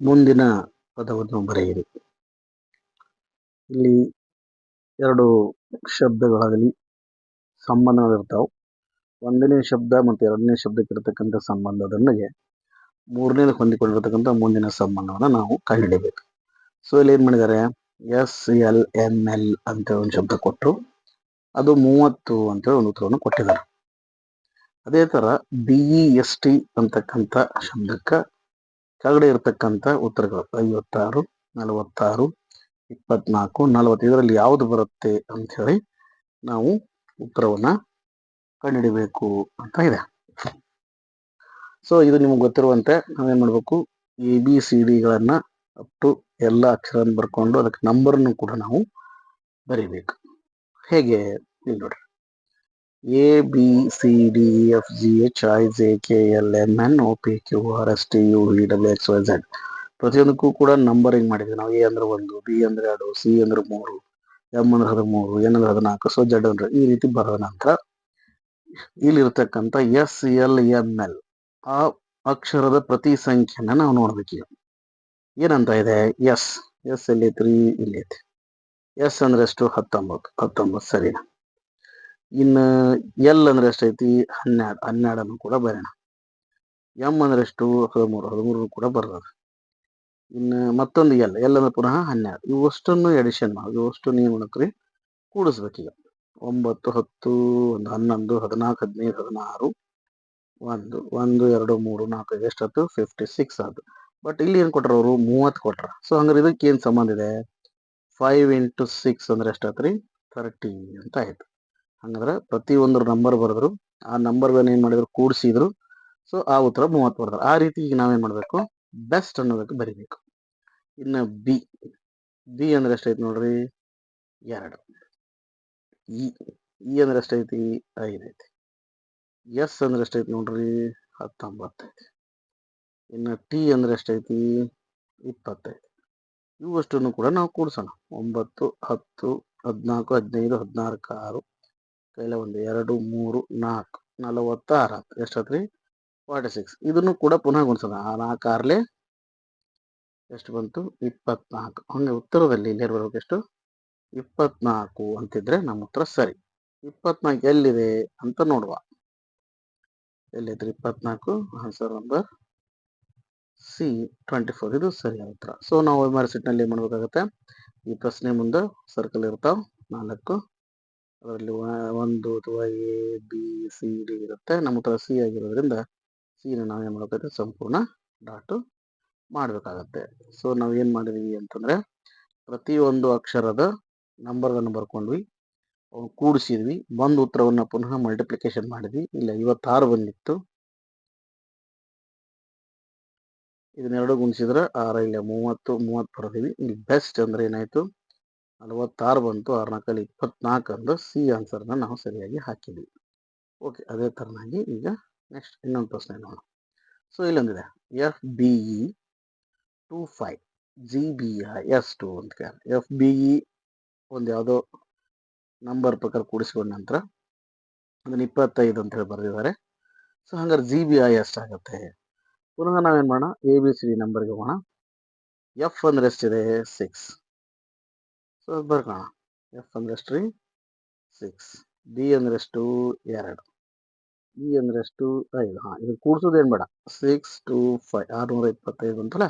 ಮುಂದಿನ ಪದವನ್ನು ಬರೆಯಿರಿ. ಇಲ್ಲಿ ಎರಡು ಶಬ್ದಗಳಾಗಲಿ ಸಂಬಂಧಗಳಿರ್ತಾವೆ. ಒಂದನೇ ಶಬ್ದ ಮತ್ತು ಎರಡನೇ ಶಬ್ದಕ್ಕಿರತಕ್ಕಂಥ ಸಂಬಂಧದೊಂದಿಗೆ ಮೂರನೇದು ಹೊಂದಿಕೊಂಡಿರ್ತಕ್ಕಂಥ ಮುಂದಿನ ಸಂಬಂಧವನ್ನು ನಾವು ಕಂಡುಹಿಡಿಯಬೇಕು. ಸೊ ಇಲ್ಲಿ ಏನು ಮಾಡಿದ್ದಾರೆ, SLML ಅಂತೇಳಿ ಒಂದು ಶಬ್ದ ಕೊಟ್ಟರು, ಅದು 30 ಅಂತೇಳಿ ಒಂದು ಉತ್ತರವನ್ನು ಕೊಟ್ಟಿದ್ದಾರೆ. ಅದೇ ಥರ BEST ಅಂತಕ್ಕಂಥ ಶಬ್ದಕ್ಕೆ ಕೆಳಗಡೆ ಇರತಕ್ಕಂಥ ಉತ್ತರಗಳು 56, 46, 24, 40 ಇದರಲ್ಲಿ ಯಾವುದು ಬರುತ್ತೆ ಅಂಥೇಳಿ ನಾವು ಉತ್ತರವನ್ನು ಕಂಡುಹಿಡಿಬೇಕು ಅಂತ ಇದೆ. ಸೊ ಇದು ನಿಮಗೆ ಗೊತ್ತಿರುವಂತೆ ನಾವೇನು ಮಾಡಬೇಕು, ABCDಗಳನ್ನು ಅಪ್ ಟು ಎಲ್ಲ ಅಕ್ಷರವನ್ನು ಬರ್ಕೊಂಡು ಅದಕ್ಕೆ ನಂಬರನ್ನು ಕೂಡ ನಾವು ಬರೀಬೇಕು. ಹೇಗೆ ಇಲ್ಲಿ ನೋಡ್ರಿ, ABCDFGHIJKLMNOPQRSTUVWXYZ ಪ್ರತಿಯೊಂದಕ್ಕೂ ಕೂಡ ನಂಬರಿಂಗ್ ಮಾಡಿದ್ವಿ ನಾವು. A ಅಂದ್ರೆ 1, B ಅಂದ್ರೆ 2, C ಅಂದ್ರೆ 3, M ಅಂದ್ರೆ 13, N ಅಂದ್ರೆ 14, ಸೊ Z ಅಂದ್ರೆ ಈ ರೀತಿ ಬರೆದ ನಂತರ ಇಲ್ಲಿರ್ತಕ್ಕಂಥ SLML ಆ ಅಕ್ಷರದ ಪ್ರತಿ ಸಂಖ್ಯೆನ ನಾವು ನೋಡ್ಬೇಕೀಗ. ಏನಂತ ಇದೆ, ಎಸ್ ಎಲ್ಲೈತ್ರಿ, ಇಲ್ಲೈತಿ. ಎಸ್ ಅಂದ್ರೆ ಎಷ್ಟು, 19 ಸರಿನಾ. ಇನ್ನು ಎಲ್ ಅಂದ್ರೆ ಎಷ್ಟೈತಿ, 12 ಕೂಡ ಬರೋಣ. ಎಂ ಅಂದ್ರೆ ಎಷ್ಟು, 13 ಕೂಡ ಬರ್ತದೆ. ಇನ್ನು ಮತ್ತೊಂದು ಎಲ್ ಅಂದ್ರೆ ಪುನಃ 12. ಇವಷ್ಟನ್ನು ಎಡಿಷನ್ ಮಾಡಿ, ಇವಷ್ಟನ್ನು ಏನು ಮಾಡಕ್ರಿ, ಕೂಡಿಸ್ಬೇಕೀಗ. 9, 10, 11, 14, 15, 16, 1, 2, 3, 4 ಎಷ್ಟಾಯ್ತು, 56 ಆಯ್ತು. ಬಟ್ ಇಲ್ಲಿ ಏನು ಕೊಟ್ಟರು ಅವರು, 30 ಕೊಟ್ರ. ಸೊ ಹಂಗಾರೆ ಇದಕ್ಕೆ ಏನು ಸಂಬಂಧ ಇದೆ, 5 × 6 ಅಂದ್ರೆ ಎಷ್ಟಾಯ್ತು ರೀ, 30 ಅಂತ ಆಯ್ತು. ಹಂಗಂದ್ರೆ ಪ್ರತಿ ಒಂದು ನಂಬರ್ ಬರೆದ್ರು, ಆ ನಂಬರ್ಗಳನ್ನ ಏನು ಮಾಡಿದ್ರು, ಕೂಡಿಸಿದ್ರು. ಸೊ ಆ ಉತ್ತರ 30 ಬರೆದ್ರು. ಆ ರೀತಿ ಈಗ ನಾವೇನು ಮಾಡಬೇಕು, ಬೆಸ್ಟ್ ಅನ್ನೋದಕ್ಕೆ ಬರಿಬೇಕು. ಇನ್ನು ಬಿ ಅಂದ್ರೆ ಎಷ್ಟೈತಿ ನೋಡ್ರಿ, 2. ಇ ಅಂದ್ರೆ ಎಷ್ಟೈತಿ, 5 ಐತಿ. ಎಸ್ ಅಂದ್ರೆ ಎಷ್ಟೈತಿ ನೋಡ್ರಿ, 19 ಐತಿ. ಇನ್ನು ಟಿ ಅಂದ್ರೆ ಎಷ್ಟೈತಿ, 20 ಐತಿ. ಇವಷ್ಟನ್ನು ಕೂಡ ನಾವು ಕೂಡಿಸೋಣ. 9, 10, 14, 15, 16, 6 ಕೈಲ 1, 2, 3, 4, 46 ಎಷ್ಟಾತ್ರಿ, 46. ಇದನ್ನು ಕೂಡ ಪುನಃ ಗುಣಿಸೋಣ. 4 6 ಎಷ್ಟು ಬಂತು, 24. ಹಂಗೆ ಉತ್ತರದಲ್ಲಿ ಇಲ್ಲಿ ಬರ್ಬೇಕು ಎಷ್ಟು, 24 ಅಂತಿದ್ರೆ ನಮ್ಮ ಉತ್ತರ ಸರಿ. 24 ಎಲ್ಲಿದೆ ಅಂತ ನೋಡುವ. ಎಲ್ಲೈತ್ರಿ 24, ಆನ್ಸರ್ ನಂಬರ್ ಸಿ 24 ಇದು ಸರಿಯಾದ ಉತ್ತರ. ಸೊ ನಾವು ಸೆಟ್ನಲ್ಲಿ ಏನು ಮಾಡಬೇಕಾಗತ್ತೆ, ಈ ಪ್ರಶ್ನೆ ಮುಂದೆ ಸರ್ಕಲ್ ಇರ್ತಾವೆ 4, ಅದರಲ್ಲಿ 1 ಅಥವಾ ABCD ಇರುತ್ತೆ. ನಮ್ಮ ಉತ್ತರ ಸಿ ಆಗಿರೋದ್ರಿಂದ ಸಿನ ನಾವು ಏನು ಮಾಡಬೇಕಾಗುತ್ತೆ, ಸಂಪೂರ್ಣ ಡಾಟು ಮಾಡಬೇಕಾಗತ್ತೆ. ಸೊ ನಾವು ಏನು ಮಾಡಿದ್ವಿ ಅಂತಂದರೆ, ಪ್ರತಿಯೊಂದು ಅಕ್ಷರದ ನಂಬರ್ಗಳನ್ನು ಬರ್ಕೊಂಡ್ವಿ, ಅವು ಕೂಡಿಸಿದ್ವಿ, ಒಂದು ಉತ್ತರವನ್ನು ಪುನಃ ಮಲ್ಟಿಪ್ಲಿಕೇಶನ್ ಮಾಡಿದ್ವಿ. ಇಲ್ಲ 56 ಬಂದಿತ್ತು, ಇದನ್ನೆರಡು ಗುಣಿಸಿದ್ರೆ 6 ಇಲ್ಲ 30 ಬರೆದಿವಿ. ಇಲ್ಲಿ ಬೆಸ್ಟ್ ಅಂದ್ರೆ ಏನಾಯ್ತು, 46 ಬಂತು. 6 4 24 ಅಂದ್ರೆ ಸಿ ಆನ್ಸರ್ನ ನಾವು ಸರಿಯಾಗಿ ಹಾಕಿದ್ವಿ. ಓಕೆ, ಅದೇ ಥರನಾಗಿ ಈಗ ನೆಕ್ಸ್ಟ್ ಇನ್ನೊಂದು ಪ್ರಶ್ನೆ ನೋಡೋಣ. ಸೊ ಇಲ್ಲೊಂದಿದೆ, FBE 25 GBI S2 ಅಂತ. FBE ಒಂದು ಯಾವುದೋ ನಂಬರ್ ಪ್ರಕಾರ ಕೂಡಿಸ್ಕೊಂಡ ನಂತರ ಅದನ್ನು 25 ಅಂತ ಹೇಳಿ ಬರೆದಿದ್ದಾರೆ. ಸೊ ಹಂಗಾರೆ GBI ಎಷ್ಟಾಗುತ್ತೆ, ಪುನಃ ನಾವೇನು ಮಾಡೋಣ, ABCD ನಂಬರ್ಗೆ ಹೋಗೋಣ. ಎಫ್ ಅಂದ್ರೆ ಎಷ್ಟಿದೆ, 6. ಸೊ ಬರ್ಕೋಣ, ಎಫ್ ಅಂದ್ರೆ ಎಷ್ಟು ರೀ, 6. ಬಿ ಅಂದ್ರೆ ಎಷ್ಟು, 2. ಇ ಅಂದ್ರೆ ಎಷ್ಟು, 5. ಇದು ಕೂಡಿಸೋದು ಏನು ಬೇಡ, 6 2 5 625 ಅಂತಲ್ಲ.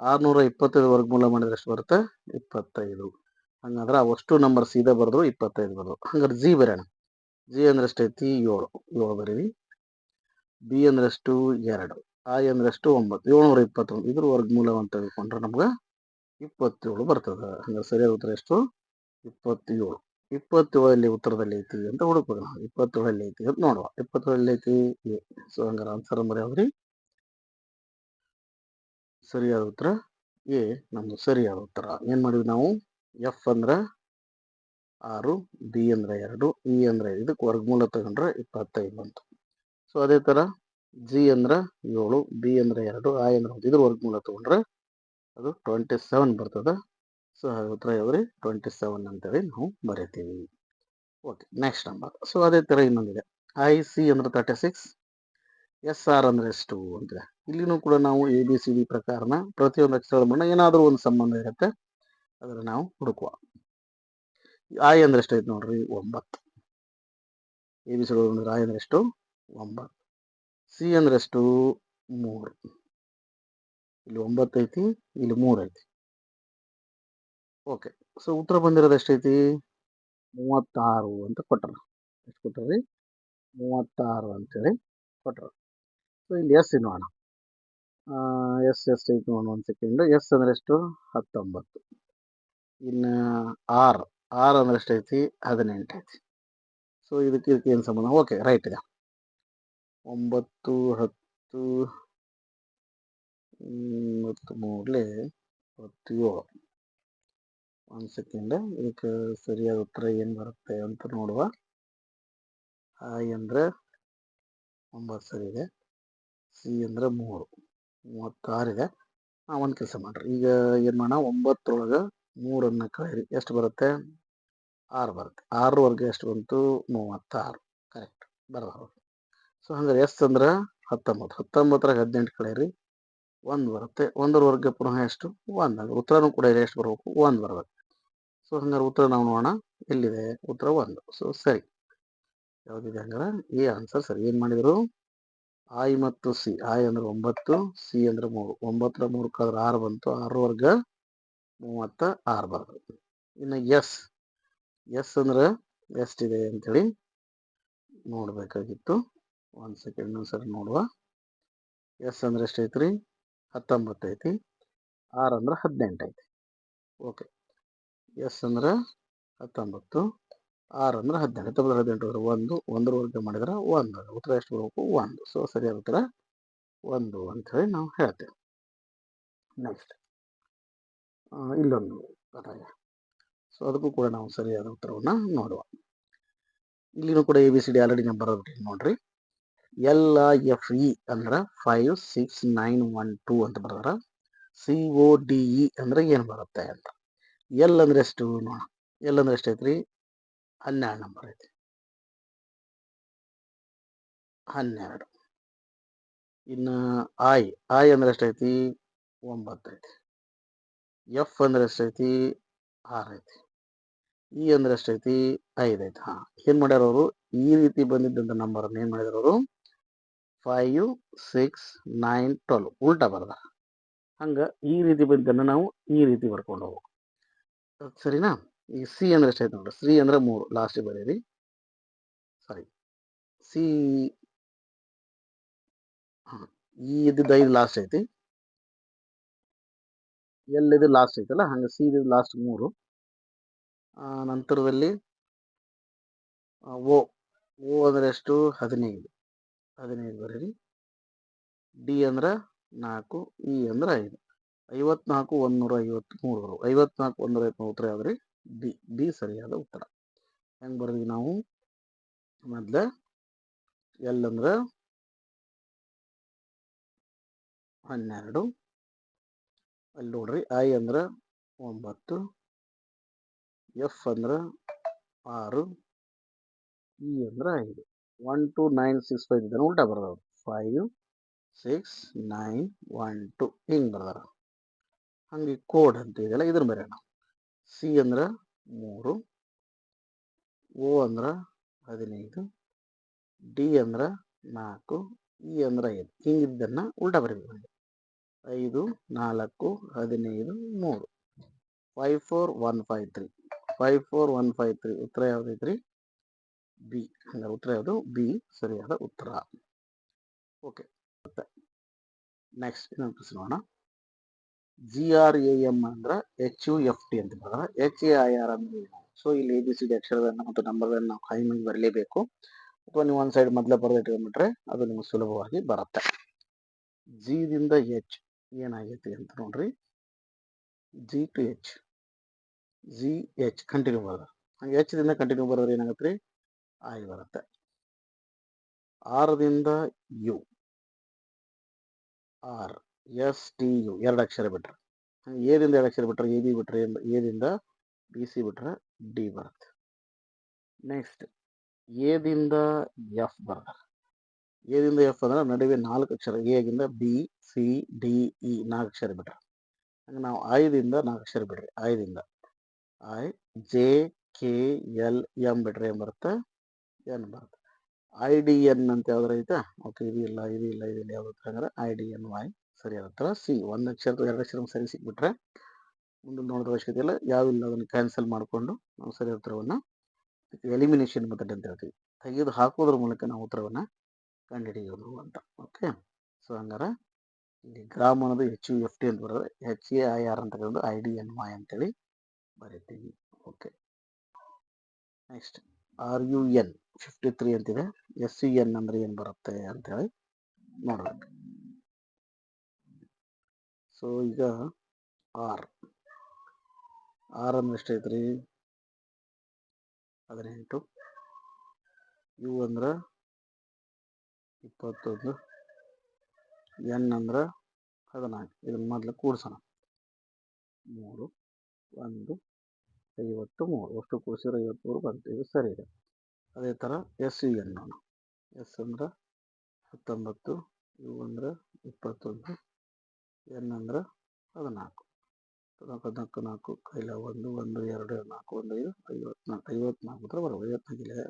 625 ವರ್ಗಮೂಲ ಮಾಡಿದ್ರೆ ಎಷ್ಟು ಬರುತ್ತೆ, 25. ಹಂಗಂದ್ರೆ ಅವಷ್ಟು ನಂಬರ್ ಸೀದಾ ಬರೆದ್ರು 25 ಬರೆದ್ರು. ಹಂಗಾರೆ ಜಿ ಬರೋಣ. ಜಿ ಅಂದ್ರೆ ಎಷ್ಟೈತಿ, 7 ಬರೀವಿ. ಬಿ ಅಂದ್ರೆ ಎಷ್ಟು, 2. ಐ ಅಂದ್ರೆ ಎಷ್ಟು, 9. 721 ಇದ್ರ ವರ್ಗಮೂಲ ಅಂತ ತೆಗೆದುಕೊಂಡ್ರೆ ನಮ್ಗೆ 27 ಬರ್ತದೆ. ಹಂಗಾರೆ ಸರಿಯಾದ ಉತ್ತರ ಎಷ್ಟು, 27. 27 ಉತ್ತರದಲ್ಲಿ ಐತಿ ಅಂತ ಹುಡುಕ್ಬೇಕು ನಾವು. 27 ಐತಿ ಅಂತ ನೋಡುವ. 27 ಐತಿ ಎ. ಸೊ ಹಂಗಾರೆ ಆನ್ಸರ್ ನಂಬರ್ ಯಾವ್ದ್ರಿ, ಸರಿಯಾದ ಉತ್ತರ ಎ ನಮ್ದು ಸರಿಯಾದ ಉತ್ತರ. ಏನ್ ಮಾಡಿದ್ವಿ ನಾವು, ಎಫ್ ಅಂದ್ರೆ 6, ಬಿ ಅಂದ್ರೆ 2, ಇ ಅಂದ್ರೆ ಇದಕ್ಕೆ ವರ್ಗಮೂಲ ತಗೊಂಡ್ರೆ 25 ಬಂತು. ಸೊ ಅದೇ ತರ ಜಿ ಅಂದ್ರೆ 7, ಬಿ ಅಂದ್ರೆ 2, ಐ ಅಂದ್ರೆ 1 ಇದ್ರ ವರ್ಗಮೂಲ ತಗೊಂಡ್ರೆ ಅದು 27 ಬರ್ತದೆ. ಸೊ ಉತ್ತರ ಯಾವ್ದ್ರಿ, 27 ಅಂತೇಳಿ ನಾವು ಬರಿತೀವಿ. Okay, next number. ಸೊ ಅದೇ ತರ ಇನ್ನೊಂದಿದೆ, IC ಅಂದ್ರೆ 36, SR ಅಂದ್ರೆ ಎಷ್ಟು ಅಂತಿದೆ. ಇಲ್ಲಿನೂ ಕೂಡ ನಾವು ABCD ಪ್ರಕಾರನ ಪ್ರತಿಯೊಂದು ಅಕ್ಷರಗಳ ಮುನ್ನ ಏನಾದರೂ ಒಂದು ಸಂಬಂಧ ಇರುತ್ತೆ, ಅದನ್ನು ನಾವು ಹುಡುಕುವ. ಆಯ್ ಅಂದ್ರೆ ಎಷ್ಟೈತೆ ನೋಡ್ರಿ, 9. ABCD ಅಂದ್ರೆ ಆಯ್ ಅಂದ್ರೆ ಎಷ್ಟು, 9. ಸಿ ಅಂದ್ರೆ ಎಷ್ಟು, 3. ಇಲ್ಲಿ 9 ಐತಿ, ಇಲ್ಲಿ 3 ಐತಿ. ಓಕೆ, ಸೊ ಉತ್ತರ ಬಂದಿರೋದು ಎಷ್ಟೈತಿ, 36 ಅಂತ ಕೊಟ್ರ. ಎಷ್ಟು ಕೊಟ್ರಿ, 36 ಅಂತೇಳಿ ಕೊಟ್ರ. ಸೊ ಇಲ್ಲಿ ಎಸ್ ನೋಡೋಣ. ಎಸ್ ಎಷ್ಟೈತಿ ನೋಡೋಣ, ಒಂದು ಸೆಕೆಂಡ್. ಎಸ್ ಅಂದ್ರೆ ಎಷ್ಟು, 19. ಇನ್ನು ಆರ್ ಅಂದ್ರೆ ಎಷ್ಟೈತಿ, 18 ಐತಿ. ಸೊ ಇದಕ್ಕೆ ಏನು ಸಂಬಂಧ, ಓಕೆ ರೈಟ್ ಇದೆ. 9, 10, 3 7. ಒಂದು ಸೆಕೆಂಡ್, ಇದಕ್ಕೆ ಸರಿಯಾದ ಉತ್ತರ ಏನು ಬರುತ್ತೆ ಅಂತ ನೋಡುವ. ಆಯ್ ಅಂದ್ರೆ 9 ಸರಿ ಇದೆ, ಸಿ ಅಂದ್ರೆ 3, 36 ಇದೆ. ಒಂದು ಕೆಲಸ ಮಾಡ್ರಿ, ಈಗ ಏನು ಮಾಡೋಣ, 9 3 ಕಳೆಯಿರಿ, ಎಷ್ಟು ಬರುತ್ತೆ, 6 ಬರುತ್ತೆ. 6 ಎಷ್ಟು ಬಂತು, 36. ಕರೆಕ್ಟ್ ಬರೋದು. ಸೊ ಹಂಗಾರೆ ಎಸ್ ಅಂದ್ರೆ 19, 19 18 ಕಳೆಯಿರಿ, 1 ಬರುತ್ತೆ. 1 ಪುನಃ ಎಷ್ಟು, 1. ಉತ್ತರನೂ ಕೂಡ ಎಷ್ಟು ಬರಬೇಕು, 1 ಬರಬೇಕು. ಸೊ ಹಂಗಾರೆ ಉತ್ತರ ನಾವು ನೋಡೋಣ, ಎಲ್ಲಿದೆ ಉತ್ತರ 1. ಸೊ ಸರಿ, ಯಾವುದಿದೆ ಹಂಗಾರೆ ಈ ಆನ್ಸರ್ ಸರಿ. ಏನು ಮಾಡಿದರು, ಆಯ್ ಮತ್ತು ಸಿ. ಆಯ್ ಅಂದ್ರೆ 9, ಸಿ ಅಂದ್ರೆ 3. 9 3 ಕಳೆದ್ರೆ 6 ಬಂತು, 6 36 ಬರ್ತದೆ. ಇನ್ನು ಎಸ್ ಅಂದ್ರೆ ಎಷ್ಟಿದೆ ಅಂತೇಳಿ ನೋಡಬೇಕಾಗಿತ್ತು. ಒಂದು ಸೆಕೆಂಡ್ ಸರಿ ನೋಡುವ. ಎಸ್ ಅಂದ್ರೆ ಎಷ್ಟೈತ್ರಿ, 19 ಐತಿ. ಆರ್ ಅಂದ್ರೆ 18 ಐತಿ. ಓಕೆ, ಎಸ್ ಅಂದ್ರೆ 19, ಆರ್ ಅಂದ್ರೆ 18. 18 ಅಂದ್ರೆ 1, 1 ಮಾಡಿದ್ರೆ 1. ಉತ್ತರ ಎಷ್ಟು ಬರಬೇಕು, 1. ಸೊ ಸರಿಯಾದ ಉತ್ತರ 1 ಅಂತ ಹೇಳಿ ನಾವು ಹೇಳ್ತೇವೆ. ನೆಕ್ಸ್ಟ್ ಇಲ್ಲೊಂದು ಬರ್ತದೆ. ಸೊ ಅದಕ್ಕೂ ಕೂಡ ನಾವು ಸರಿಯಾದ ಉತ್ತರವನ್ನು ನೋಡುವ. ಇಲ್ಲಿನೂ ಕೂಡ ABCD ಆಲ್ರೆಡಿ ನಾವು ಬರೋದ್ರಿ ನೋಡ್ರಿ. LIFE ಅಂದ್ರೆ 5 6 9 1 2 ಅಂತ ಬರ್ದಾರ. CODE ಅಂದ್ರೆ ಏನು ಬರುತ್ತೆ ಅಂತ. ಎಲ್ ಅಂದ್ರೆ ಎಷ್ಟು ನೋಡ, ಎಲ್ ಅಂದ್ರೆ ಎಷ್ಟೈತ್ರಿ, 12 ನಂಬರ್ ಐತಿ, 12. ಇನ್ನು ಐ ಅಂದ್ರೆ ಎಷ್ಟೈತಿ, 9 ಐತಿ. ಎಫ್ ಅಂದ್ರೆ ಎಷ್ಟೈತಿ, 6 ಐತಿ. ಇ ಅಂದ್ರೆ ಎಷ್ಟೈತಿ, 5 ಐತಿ. ಏನ್ ಮಾಡ್ಯಾರ ಅವರು, ಈ ರೀತಿ ಬಂದಿದ್ದಂತ ನಂಬರ್ ಏನ್ ಮಾಡಿದಾರ ಅವರು, 5 6 9 12 ಉಲ್ಟಾ ಬರ್ದ. ಹಂಗ ಈ ರೀತಿ ಬಂದಿದ್ದನ್ನ ನಾವು ಈ ರೀತಿ ಬರ್ಕೊಂಡು ಹೋಗ್ಬೇಕು, ಸರಿನಾ. ಈ ಸಿ ಅಂದ್ರೆ ಎಷ್ಟೈತಿ ನೋಡ್ರಿ, ಸಿ ಅಂದ್ರೆ 3 ಲಾಸ್ಟ್ ಬರೀರಿ. ಸಾರಿ, ಸಿ ಈ ಇದ್ದಿದ್ದು 5 ಲಾಸ್ಟ್ ಐತಿ, ಎಲ್ಲಿದು ಲಾಸ್ಟ್ ಐತಲ್ಲ, ಹಂಗೆ ಸಿ ಇದು ಲಾಸ್ಟ್ 3. ನಂತರದಲ್ಲಿ ಓ ಅಂದ್ರೆ ಎಷ್ಟು, 15 ಬರೀರಿ. ಡಿ ಅಂದ್ರೆ 4, ಇ ಅಂದ್ರೆ 5. 54 153 54 153 ಉತ್ತರ ಯಾವ್ದ್ರಿ, ಡಿ ಸರಿಯಾದ ಉತ್ತರ. ಹೆಂಗ್ ಬರ್ದ್ವಿ ನಾವು, ಮೊದ್ಲ ಎಲ್ ಅಂದ್ರೆ 12, ಅಲ್ಲಿ ನೋಡ್ರಿ ಐ ಅಂದ್ರೆ 9, ಎಫ್ ಅಂದ್ರೆ 6, ಇ ಅಂದ್ರೆ 5. 1 2 9 6 5 ಇದನ್ನು ಉಲ್ಟಾ ಬರ್ದವ್ರು, 5 6 9 1 2 ಹಿಂಗೆ ಬರ್ದಾರ. ಹಂಗೆ ಕೋಡ್ ಅಂತ ಇದೆಯಲ್ಲ, ಇದನ್ನ ಬರೆಯೋಣ. ಸಿ ಅಂದ್ರೆ 3, ಓ ಅಂದ್ರೆ 15, ಡಿ ಅಂದ್ರೆ 4, ಇ ಅಂದ್ರೆ 5. ಹಿಂಗಿದ್ದನ್ನ ಉಲ್ಟಾ ಬರೀಬೇಕು. 5 4 15 3 5 4 1 5 3 5 4 1 5 3 ಉತ್ತರ ಯಾವ್ದೈತ್ರಿ, ಬಿ. ಹಂಗಾರೆ ಉತ್ತರ ಯಾವುದು, ಬಿ ಸರಿಯಾದ ಉತ್ತರ. ಓಕೆ, ನೆಕ್ಸ್ಟ್ ಇನ್ನೊಂದು ಪ್ರಶ್ನೆ ನೋಡೋಣ. GRAM ಅಂದ್ರೆ HUFT ಅಂತ ಬರ್ತಾರೆ. HAIR ಅಂದ್ರೆ ಏನು. ಸೊ ಇಲ್ಲಿ ABCD ಅಕ್ಷರಗಳನ್ನು ಮತ್ತು ನಂಬರ್ಗಳನ್ನು ನಾವು ಕೈ ಮೇಲೆ ಬರಲೇಬೇಕು, ಅಥವಾ ನೀವು ಒಂದು ಸೈಡ್ ಮೊದಲೇ ಬರೆದಿಟ್ಕೊಂಡ್ಬಿಟ್ರೆ ಅದು ನಿಮಗೆ ಸುಲಭವಾಗಿ ಬರುತ್ತೆ. ಜಿ ದಿಂದ ಎಚ್ ಏನಾಗೈತಿ ಅಂತ ನೋಡ್ರಿ, G to H, G H continue ಬರೋದು. ಹಂಗೆ ಎಚ್ ದಿಂದ ಕಂಟಿನ್ಯೂ ಬರೋದ್ರೆ ಏನಾಗುತ್ತೆ ರೀ, ಐ ಬರುತ್ತೆ. ಆರ್ ದಿಂದ U, R S T U 2 ಅಕ್ಷರ ಬಿಟ್ರೆ. ಎ ದಿಂದ 2 ಅಕ್ಷರ ಬಿಟ್ರೆ, ಎ ಬಿ ಬಿಟ್ರೆ, ಎ ದಿಂದ ಬಿ ಸಿ ಬಿಟ್ರೆ ಡಿ ಬರುತ್ತೆ. ನೆಕ್ಸ್ಟ್ ಎ ದಿಂದ ಎಫ್ ಬರ್ತಾರೆ. ಎದಿಂದ ಎಫ್ ಅಂದ್ರೆ ನಡುವೆ 4 ಅಕ್ಷರ, ಎಗಿಂದ ಬಿ ಸಿ ಡಿ ಇ 4 ಅಕ್ಷರ ಬಿಟ್ರೆ. ಹಂಗೆ ನಾವು ಐದಿಂದ 4 ಅಕ್ಷರ ಬಿಡ್ರಿ. ಐದಿಂದ I J K L M ಬಿಟ್ರೆ ಏನು ಬರುತ್ತೆ? ಎನ್ ಬರುತ್ತೆ. ಐ ಡಿ ಎನ್ ಅಂತ ಯಾವ್ದಾರ ಐತಾ? ಓಕೆ, ಇದು ಇಲ್ಲ, ಇದು ಇಲ್ಲ, ಇದು ಇಲ್ಲ. ಯಾವ್ದು ಅಂದ್ರೆ ಐ ಡಿ ಎನ್ ವೈ ಸರಿಯಾದ ಉತ್ತರ ಸಿ. 1 ಅಕ್ಷರ 2 ಅಕ್ಷರ ಸರಿ ಸಿಕ್ಬಿಟ್ರೆ ಮುಂದೆ ನೋಡೋದ್ರ ಅವಶ್ಯಕತೆ ಇಲ್ಲ. ಯಾವಿಲ್ಲ ಅದನ್ನು ಕ್ಯಾನ್ಸಲ್ ಮಾಡಿಕೊಂಡು ನಾವು ಸರಿಯಾದ ಉತ್ತರವನ್ನು ಎಲಿಮಿನೇಷನ್ ಮೆಥಡ್ ಅಂತ ಹೇಳ್ತೀವಿ. ತೆಗೆದು ಹಾಕೋದ್ರ ಮೂಲಕ ನಾವು ಉತ್ತರವನ್ನು ಕಂಡುಹಿಡಿಯೋದು ಅಂತ. ಓಕೆ, ಸೊ ಹಂಗಾರೆ ಇಲ್ಲಿ ಗ್ರಾಮ್ ಅನ್ನೋದು ಎಚ್ ಯು ಎಫ್ ಟಿ ಅಂತ ಬರೋದು, ಎಚ್ ಎ ಐ ಆರ್ ಅಂತ ಕರೆಯೋದು ಐ ಡಿ ಎನ್ ವೈ ಅಂತೇಳಿ ಬರೀತೀವಿ. Okay, next R U N 53 ಅಂತಿದೆ. ಎಸ್ ಯು ಎನ್ ಅಂದ್ರೆ ಏನು ಬರುತ್ತೆ ಅಂತೇಳಿ ನೋಡ್ಬೇಕು. ಸೊ ಈಗ ಆರ್ ಅಂದ್ರೆ ಎಷ್ಟೈತ್ರಿ? 18. ಯು ಅಂದ್ರೆ 21, ಎನ್ ಅಂದ್ರೆ 14. ಇದನ್ನ ಮೊದಲು ಕೂಡ್ಸೋಣ. 3 1 53 ಅಷ್ಟು ಕೂಡಿಸಿದ್ರೆ 53 ಬಂತು. ಇದು ಸರಿ ಇದೆ. ಅದೇ ಥರ ಎಸ್ ಯು ಎನ್ ನೋಡೋಣ. ಎಸ್ ಅಂದ್ರೆ 19, ಯು ಅಂದ್ರೆ 21, ಎನ್ ಅಂದ್ರೆ 14. 14 4 ಕೈಲ 1 1 2 4 1 5 54 54 ಉತ್ತರ ಬರೋದು. 54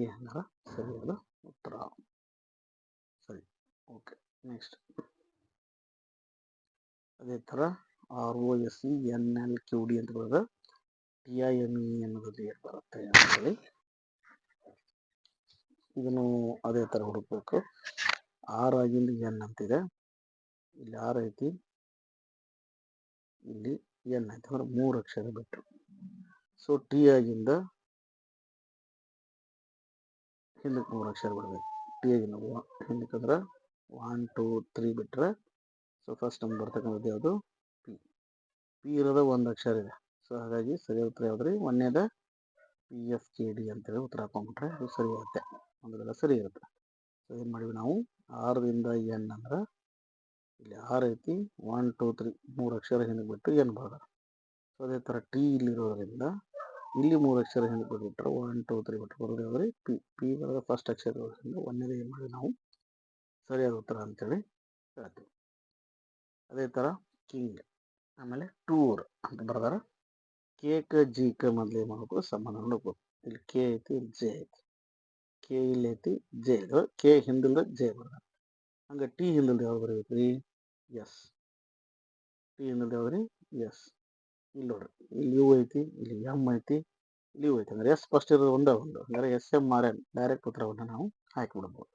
ಎ ಅಂದ್ರೆ ಸರಿಯಾದ ಉತ್ತರ. ಸರಿ, ಓಕೆ. ನೆಕ್ಸ್ಟ್ ಅದೇ ಥರ R O S C N L Q D ಅಂತ ಬರೋದು. ಟಿ ಐ ಎಮ್ ಇ ಅನ್ನೋದು ಏನು ಬರುತ್ತೆ ಅಂತೇಳಿ ಇದನ್ನು ಅದೇ ಥರ ಹುಡುಕ್ಬೇಕು. ಆರ್ ಆಗಿಂದ ಎನ್ ಅಂತಿದೆ. ಇಲ್ಲಿ ಆರ್ ಐತಿ, ಇಲ್ಲಿ ಎನ್ ಐತಿ. ಅಂದ್ರೆ 3 ಅಕ್ಷರ ಬಿಟ್ಟರು. ಸೊ ಟಿ ಆಗಿಂದ ಹಿಂದಕ್ಕೆ 3 ಅಕ್ಷರ ಬಿಡಬೇಕು. ಟಿ ಆಗಿಂದ ಹಿಂದಕ್ಕೆ ಅಂದ್ರೆ 1 2 3 ಬಿಟ್ರೆ ಸೊ ಫಸ್ಟ್ ನಮ್ಗೆ ಬರ್ತಕ್ಕಂಥದ್ದು ಯಾವುದು? ಪಿ. ಪಿ ಇರೋದು 1 ಅಕ್ಷರ ಇದೆ. ಸೊ ಹಾಗಾಗಿ ಸರಿಯಾದ ಉತ್ತರ ಯಾವ್ದ್ರಿ? 1ನೇದ ಪಿ ಎಫ್ ಕೆ ಡಿ ಅಂತೇಳಿ ಉತ್ತರ ಹಾಕೊಂಡ್ಬಿಟ್ರೆ ಅದು ಸರಿ ಇರುತ್ತೆ. ಒಂದೆಲ್ಲ ಸರಿ ಇರುತ್ತೆ. ಸೊ ಏನು ಮಾಡಿವಿ ನಾವು? ಆರರಿಂದ ಎನ್ ಅಂದ್ರೆ ಇಲ್ಲಿ ಆರ್ ಐತಿ, 1 2 3 3 ಅಕ್ಷರ ಹಿಂದಕ್ಕೆ ಬಿಟ್ಟು ಎನ್ ಬರೋದು. ಸೊ ಅದೇ ಥರ ಟಿ ಇಲ್ಲಿರೋದ್ರಿಂದ ಇಲ್ಲಿ 3 ಅಕ್ಷರ ಹಿಂದಕ್ಕೆ ಬಿಟ್ಬಿಟ್ರೆ 1 2 3 ಬಿಟ್ಟು ಬರೋದು ಯಾವ್ದ್ರಿ? ಪಿ. ಪಿ ಬರೋದು ಫಸ್ಟ್ ಅಕ್ಷರ ಇರೋದ್ರಿಂದ 1ನೇದ ಏನು ಮಾಡಿ ನಾವು ಸರಿಯಾದ ಉತ್ತರ ಅಂತೇಳಿ ಹೇಳ್ತೀವಿ. ಅದೇ ಥರ ಕಿಂಗ್, ಆಮೇಲೆ ಟೂರ್ ಅಂತ ಬರ್ದಾರ. ಕೇಕ್ ಜೀಕ ಮೊದಲು ಏನು ಮಾಡಬೇಕು? ಸಂಬಂಧ ನೋಡ್ಬೇಕು. ಇಲ್ಲಿ ಕೆ ಐತಿ, ಇಲ್ಲಿ ಜೆ ಐತಿ. ಕೆ ಇಲ್ಲಿ ಐತಿ, ಜೆ ಇದು ಕೆ ಹಿಂದಿಲ್ದ ಜೆ ಬರ್ದಾರ. ಹಂಗೆ ಟಿ ಹಿಂದಿಲ್ದ ಯಾವ್ದು ಬರೀಬೇಕ್ರಿ? ಎಸ್. ಟಿ ಹಿಂದಿಲ್ದ ಯಾವ್ದ್ರಿ? ಎಸ್. ಇಲ್ಲಿ ನೋಡ್ರಿ, ಇಲ್ಲಿ ಯು ಐತಿ, ಇಲ್ಲಿ ಎಮ್ ಐತಿ, ಇಲ್ಲಿ ಯು ಐತಿ. ಅಂದ್ರೆ ಎಸ್ ಫಸ್ಟ್ ಇರೋದು ಒಂದೇ ಒಂದು. ಅಂದರೆ S M R N direct ಉತ್ತರವನ್ನು ನಾವು ಹಾಕಿಬಿಡ್ಬೋದು.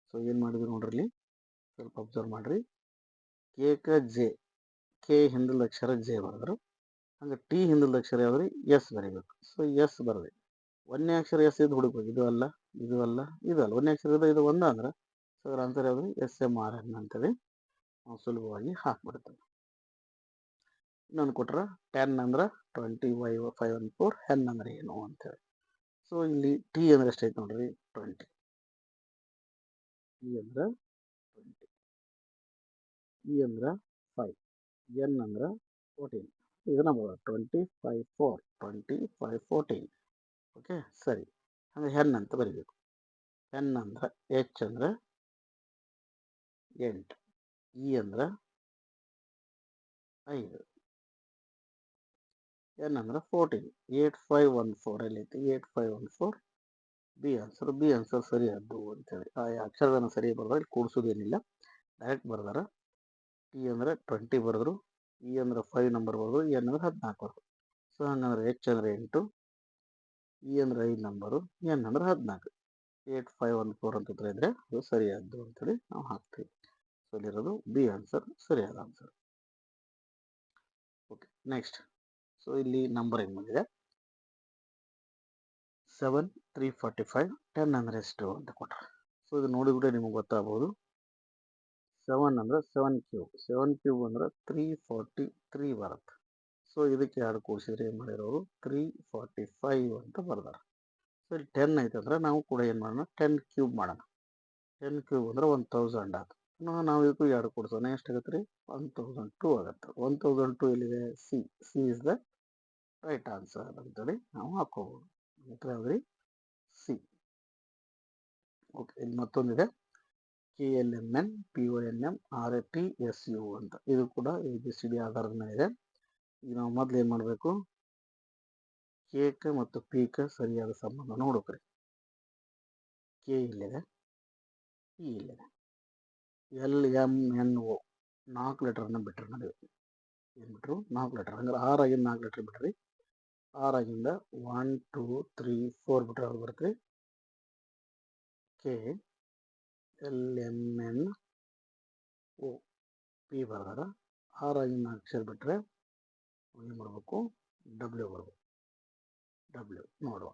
ಸೊ ಏನು ಮಾಡಿದ್ವಿ ನೋಡ್ರಿ, ಇಲ್ಲಿ ಸ್ವಲ್ಪ ಅಬ್ಸರ್ವ್ ಮಾಡ್ರಿ. ಕೇಕ ಜೆ, ಕೆ ಹಿಂದಿಲ್ದ ಅಕ್ಷರ ಜೆ ಬರೆದ್ರು. ಹಂಗೆ ಟಿ ಹಿಂದಿಲ್ದ ಅಕ್ಷರ ಯಾವ್ದ್ರಿ? ಎಸ್ ಬರೀಬೇಕು. ಸೊ ಎಸ್ ಬರದೆ 1ನೇ ಅಕ್ಷರ ಎಸ್ ಇದು ಹುಡುಕ್ಬೇಕು. ಇದು ಅಲ್ಲ, ಇದು ಅಲ್ಲ, ಇದು ಅಲ್ಲ. 1ನೇ ಅಕ್ಷರ ಇದು ಒಂದು ಅಂದ್ರೆ ಸೊ ಅದರ ಆನ್ಸರ್ ಯಾವ್ದು? ಎಸ್ ಎಮ್ ಆರ್ ಎನ್ ಅಂತೇಳಿ ನಾವು ಸುಲಭವಾಗಿ ಹಾಕ್ಬಿಡ್ತೇವೆ. ಇನ್ನೊಂದು ಕೊಟ್ರೆ 10 ಅಂದ್ರೆ 2514, ಹೆನ್ ಅಂದ್ರೆ ಏನು ಅಂತೇಳಿ. ಸೊ ಇಲ್ಲಿ ಟಿ ಅಂದ್ರೆ ಎಷ್ಟೈತೆ ನೋಡ್ರಿ? 20. ಟಿ ಅಂದ್ರೆ 20, ಇ ಅಂದ್ರೆ 5, ಎನ್ ಅಂದ್ರೆ 14. ಇದನ್ನ 25 4 25 14. ಓಕೆ, ಸರಿ. ಹಂಗೆ ಹೆನ್ ಅಂತ ಬರೀಬೇಕು. ಹೆನ್ ಅಂದ್ರೆ ಎಚ್ ಅಂದ್ರೆ 8, ಇ ಅಂದ್ರೆ 5, ಎನ್ ಅಂದ್ರೆ 14. 8514 ಎಲ್ಲೈತಿ? 8514 ಬಿ ಆನ್ಸರ್. ಬಿ ಆನ್ಸರ್ ಸರಿ ಆದ್ದು ಅಂತೇಳಿ ಆ ಅಕ್ಷರದನ್ನು ಸರಿ ಬರ್ದಾರ. ಇಲ್ಲಿ ಕೂಡಿಸೋದೇನಿಲ್ಲ, ಡೈರೆಕ್ಟ್ ಬರ್ದಾರ. ಟಿ ಅಂದ್ರೆ 20 ಬರೆದ್ರು, ಇ ಅಂದ್ರೆ 5 ನಂಬರ್ ಬರೆದ್ರು, ಎನ್ ಅಂದ್ರೆ 14 ಬರೆದ್ರು. ಸೊ ಹಂಗಂದ್ರೆ ಎಚ್ ಅಂದ್ರೆ 8, ಇ ಅಂದ್ರೆ 5 ನಂಬರು, ಎನ್ ಅಂದ್ರೆ 14. 8514 ಅಂತ ಉತ್ತರ ಇದ್ರೆ ಅದು ಸರಿಯಾದ್ದು ಅಂತೇಳಿ ನಾವು ಹಾಕ್ತೀವಿ. ಸೊ ಇಲ್ಲಿರೋದು ಬಿ ಆನ್ಸರ್ ಸರಿಯಾದ ಆನ್ಸರ್. Okay, next. ಸೊ ಇಲ್ಲಿ ನಂಬರ್ ಹೆಂಗೆ ಬಂದಿದೆ? 7 345, 10 ಅಂದ್ರೆ ಎಷ್ಟು ಅಂತ ಕೊಟ್ಟರೆ. ಸೊ ಇದು ನೋಡಿಬಿಟ್ರೆ ನಿಮಗೆ ಗೊತ್ತಾಗ್ಬೋದು. 7 ಅಂದ್ರೆ 7 ಕ್ಯೂಬ್, 7 ಕ್ಯೂಬ್ ಅಂದ್ರೆ 343 ಬರುತ್ತೆ. ಸೊ ಇದಕ್ಕೆ 2 ಕೂಡಿಸಿದ್ರೆ ಏನು ಮಾಡಿರೋರು? 345 ಅಂತ ಬರ್ದಾರ. ಸೊ ಇಲ್ಲಿ 10 ಐತೆ ಅಂದ್ರೆ ನಾವು ಕೂಡ ಏನು ಮಾಡೋಣ? 10 ಕ್ಯೂಬ್ ಮಾಡೋಣ. 10 ಕ್ಯೂಬ್ ಅಂದ್ರೆ 1000 ಆಯ್ತು. ನಾವು ಇದಕ್ಕೂ 2 ಕೂಡಿಸೋಣ. ಎಷ್ಟಾಗುತ್ತೆ ರೀ? 1002 ಆಗುತ್ತೆ. 1002 ಎಲ್ಲಿದೆ? C. C is the right answer ಅಂತೇಳಿ ನಾವು ಹಾಕೋಬೋದು. ಉತ್ತರ ಯಾವ್ದ್ರಿ? ಸಿ. ಓಕೆ, ಇಲ್ಲಿ ಮತ್ತೊಂದಿದೆ KLMN PONM RATSU ಅಂತ. ಇದು ಕೂಡ ABCD ಆಧಾರದ ಮೇಲೆ ಇದೆ. ಈಗ ನಾವು ಮೊದಲು ಏನು ಮಾಡಬೇಕು, ಕೆ ಮತ್ತು ಪಿ ಸರಿಯಾದ ಸಂಬಂಧ ನೋಡ್ಬೇಕ್ರಿ. ಕೆ ಇಲ್ಲಿದೆ, ಪಿ ಇಲ್ಲಿದೆ. LMNO 4 ಲೆಟರ್ನ ಬಿಟ್ರೆ ನಡುವೆ ಏನು ಬಿಟ್ರು, 4 ಲೆಟರ್. ಹಂಗಾರೆ 6 ಆಗಿಂದ 4 ಲೆಟರ್ ಬಿಟ್ರಿ. 6 ಆಗಿಂದ 1 2 3 4 ಬಿಟ್ರೆ ಅವ್ರು ಬರ್ತೀವಿ ಕೆ LMNO ಪಿ ಬರ್ದಾರ. 6 ಆಗಿಂದ 4 ಅಕ್ಷರ ಬಿಟ್ರೆ ಏನು ಮಾಡಬೇಕು, ಡಬ್ಲ್ಯೂ ಬರ್ಬೇಕು. ಡಬ್ಲ್ಯೂ ನೋಡುವ.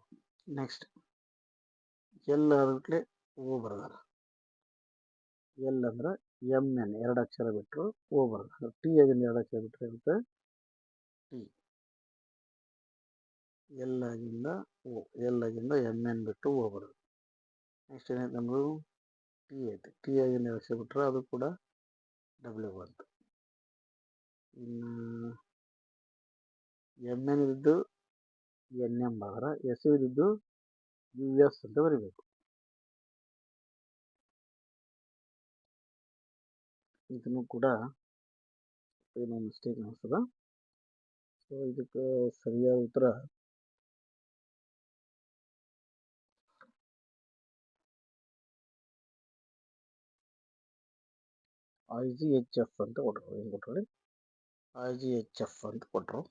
ನೆಕ್ಸ್ಟ್ ಎಲ್ ಅದಕ್ಕೆ ಓ ಬರ್ದಾರ. ಎಲ್ ಅಂದ್ರೆ MN 2 ಅಕ್ಷರ ಬಿಟ್ಟರು ಓ ಬರ್ದಾರ. ಟಿ ಆಗಿಂದ 2 ಅಕ್ಷರ ಬಿಟ್ಟರೆ ಇರುತ್ತೆ ಟಿ. ಎಲ್ ಆಗಿಂದ ಓ, ಎಲ್ ಆಗಿಂದ MN ಬಿಟ್ಟು ಓ ಬರೋದು. ನೆಕ್ಸ್ಟ್ ಏನಾಯ್ತು ನಮ್ಮದು ಟಿ ಐತೆ. ಟಿ ಆಗಿಂದ 2 ಅಕ್ಷರ ಬಿಟ್ಟರೆ ಅದು ಕೂಡ ಡಬ್ಲ್ಯೂ ಬಂತು. ಇನ್ನು MN ಇದ್ದು NM ಬರ್ದಾರ. ಎಸ್ ಇದ್ದು US ಅಂತ ಬರಿಬೇಕು. ಇದನ್ನು ಕೂಡ ಏನೋ ಮಿಸ್ಟೇಕ್ ಅನಿಸ್ತದ. ಸೊ ಇದಕ್ಕೆ ಸರಿಯಾದ ಉತ್ತರ IGHF ಅಂತ ಕೊಟ್ಟರು. ಏನು ಕೊಟ್ಟರು? IGHF ಅಂತ ಕೊಟ್ಟರು.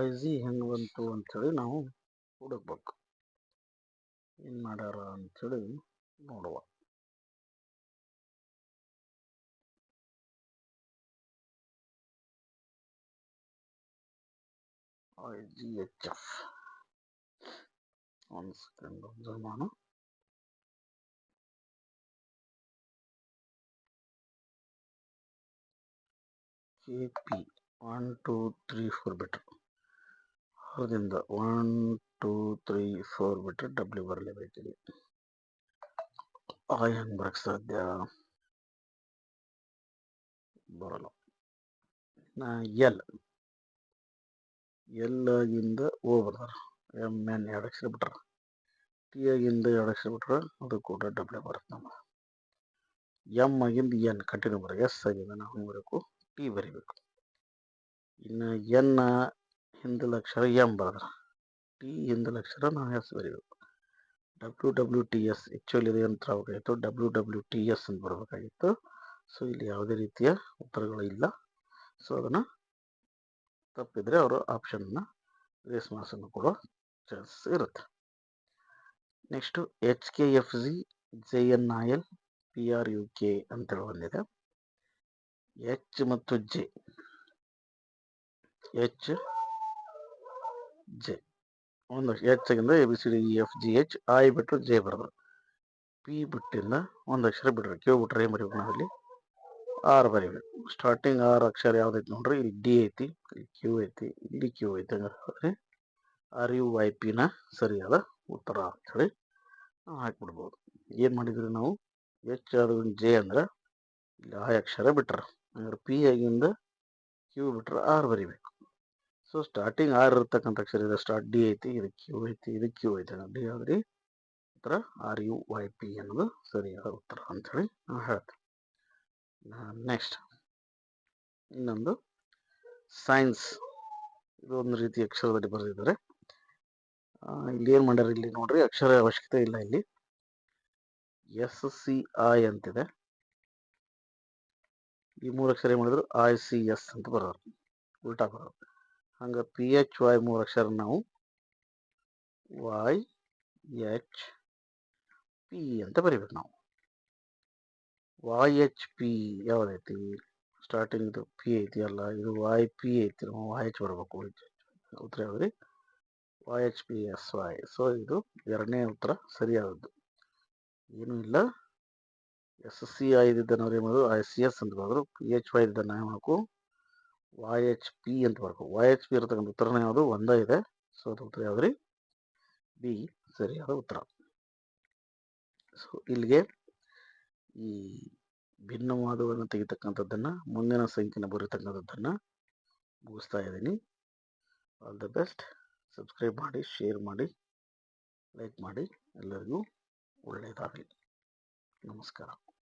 IG ಹೆಂಗೆ ಬಂತು ಅಂಥೇಳಿ ನಾವು ಹುಡುಕ್ಬೇಕು. ಏನು ಮಾಡ್ಯಾರ ಅಂಥೇಳಿ ನೋಡುವ. IGHF ಒಂದು ಸೆಕೆಂಡ್ ಅಬ್ಸರ್ವ್ ಮಾಡೋಣ. KP 1 2 3 4 ಬಿಟ್ರು. ಅದರಿಂದ 1 2 3 4 ಬಿಟ್ಟರೆ ಡಬ್ಲ್ಯೂ ಬರಲೇಬೇಕಿದೆ. ಐ ಹೆಂಗೆ ಬರಕ್ಕೆ ಸಾಧ್ಯ? ಬರಲ್ಲ. ಎಲ್ ಆಗಿಂದ ಓ ಬರ್ದಾರ. MN 2 ಅಕ್ಷರ ಬಿಟ್ರ. ಟಿ ಆಗಿಂದ 2 ಅಕ್ಷರ ಬಿಟ್ರೆ ಅದು ಕೂಡ ಡಬ್ಲ್ಯೂ ಬರುತ್ತೆ ನಮ್ಮ. ಎಮ್ ಆಗಿಂದ ಎನ್ ಕಂಟಿನ್ಯೂ ಬರ. ಎಸ್ ಆಗಿಂದ ನಾವು ಬರಬೇಕು ಟಿ ಬರಿಬೇಕು. ಇನ್ನು ಎನ್ ಹಿಂದಿನ ಅಕ್ಷರ ಎಮ್ ಬರೆದ್ರ, ಟಿ ಹಿಂದಿನ ಅಕ್ಷರ ನಾವು ಎಸ್ ಬರಿಬೇಕು. WWTS ಆ್ಯಕ್ಚುಲಿ ಇದು ಯಂತ್ರ ಆಗಬೇಕಾಗಿತ್ತು, WWTS ಅಂತ ಬರಬೇಕಾಗಿತ್ತು. ಸೊ ಇಲ್ಲಿ ಯಾವುದೇ ರೀತಿಯ ಉತ್ತರಗಳು ಇಲ್ಲ. ಸೊ ಅದನ್ನು ತಪ್ಪಿದ್ರೆ ಅವರು ಆಪ್ಷನ್ನ ರೇಸ್ ಮಾರ್ಕ್ಸನ್ನು ಕೊಡೋ ಚಾನ್ಸಸ್ ಇರುತ್ತೆ. ನೆಕ್ಸ್ಟು HKFZ JNIL PRUK ಅಂತೇಳಿ ಬಂದಿದೆ. ಎಚ್ ಮತ್ತು ಜೆ. ಎಚ್ ಜೆ ಒಂದು ಎಚ್ ಆಗಿಂದ ABCDEFGH. ಐ ಬಿಟ್ಟರು ಜೆ ಬರೋದು. ಪಿ ಬಿಟ್ಟಿಂದ ಒಂದು ಅಕ್ಷರ ಬಿಡ್ರಿ. ಕ್ಯೂ ಬಿಟ್ರೆ ಏನು ಬರೀಬೇಕು ನಾವಿಲ್ಲಿ? ಆರ್ ಬರೀಬೇಕು. ಸ್ಟಾರ್ಟಿಂಗ್ 6 ಅಕ್ಷರ ಯಾವ್ದೈತಿ ನೋಡ್ರಿ. ಇಲ್ಲಿ ಡಿ ಐತಿ, ಇಲ್ಲಿ ಕ್ಯೂ ಐತಿ, ಇಲ್ಲಿ ಕ್ಯೂ ಐತಿ. ಹಂಗಾರೆ RUYP ನ ಸರಿಯಾದ ಉತ್ತರ ಅಂಥೇಳಿ ನಾವು ಹಾಕಿಬಿಡ್ಬೋದು. ಏನು ಮಾಡಿದ್ರಿ ನಾವು? ಎಚ್ ಅದು ಜೆ ಅಂದ್ರೆ ಇಲ್ಲಿ ಐ ಅಕ್ಷರ ಬಿಟ್ರ. ಹಂಗಾರೆ ಪಿ ಆಗಿಂದ ಕ್ಯೂ ಬಿಟ್ರೆ ಆರ್ ಬರಿಬೇಕು. ಸೊ ಸ್ಟಾರ್ಟಿಂಗ್ 6 ಇರ್ತಕ್ಕಂಥ ಅಕ್ಷರ ಇದೆ. ಸ್ಟಾರ್ಟ್ ಡಿ ಐತಿ, ಇದು ಕ್ಯೂ ಐತಿ, ಇದು ಕ್ಯೂ ಐತಿ. ಡಿ ಆದ್ರಿ ಉತ್ತರ RUYP ಅನ್ನೋದು ಸರಿಯಾದ ಉತ್ತರ ಅಂಥೇಳಿ ನಾವು ಹೇಳ್ತೇವೆ. ನೆಕ್ಸ್ಟ್ ಇನ್ನೊಂದು ಸೈನ್ಸ್. ಇದೊಂದು ರೀತಿ ಅಕ್ಷರದಲ್ಲಿ ಬರೆದಿದ್ದಾರೆ. ಇಲ್ಲಿ ಏನು ಮಾಡ್ಯಾರ, ಇಲ್ಲಿ ನೋಡ್ರಿ ಅಕ್ಷರ ಅವಶ್ಯಕತೆ ಇಲ್ಲ. ಇಲ್ಲಿ SCI ಅಂತಿದೆ. ಈ 3 ಅಕ್ಷರ ಏನು ಮಾಡಿದ್ರು? ICS ಅಂತ ಬರೋರು, ಉಲ್ಟಾ ಬರೋರು. ಹಂಗೆ PHY 3 ಅಕ್ಷರ ನಾವು YHP ಅಂತ ಬರಿಬೇಕು. ನಾವು YHP ಯಾವ್ದೈತಿ? ಸ್ಟಾರ್ಟಿಂಗ್ ಇದು ಪಿ ಐತಿ ಅಲ್ಲ, ಇದು YP ಐತಿ. ನಾವು YH ಬರಬೇಕು. ಉತ್ತರ ಯಾವ್ದ್ರಿ? YHPSY. ಸೊ ಇದು ಎರಡನೇ ಉತ್ತರ ಸರಿಯಾದದ್ದು. ಏನೂ ಇಲ್ಲ. SCI ಇದ್ದಿದ್ದನ್ನು ಅವ್ರು ಏನು ಮಾಡೋದು? ICS ಅಂತ ಬರೋದು. PHY ಇದ್ದನ್ನು ಏನು ಮಾಡಬೇಕು? YHP ಅಂತ ಬರಬೇಕು. YHP ಇರತಕ್ಕಂಥ ಉತ್ತರನ ಯಾವುದು? ಒಂದೇ ಇದೆ. ಸೊ ಅದು ಉತ್ತರ ಯಾವ್ದ್ರಿ? ಬಿ ಸರಿಯಾದ ಉತ್ತರ. ಸೊ ಇಲ್ಲಿಗೆ ಈ ಭಿನ್ನವಾದವನ್ನು ತೆಗಿತಕ್ಕಂಥದ್ದನ್ನು, ಮುಂದಿನ ಸಂಖ್ಯೆನ ಬರೀತಕ್ಕಂಥದ್ದನ್ನು ಮುಗಿಸ್ತಾ ಇದ್ದೀನಿ. All the best. ಸಬ್ಸ್ಕ್ರೈಬ್ ಮಾಡಿ, ಶೇರ್ ಮಾಡಿ, ಲೈಕ್ ಮಾಡಿ. ಎಲ್ಲರಿಗೂ ಒಳ್ಳೆಯದಾಗಲಿ. ನಮಸ್ಕಾರ.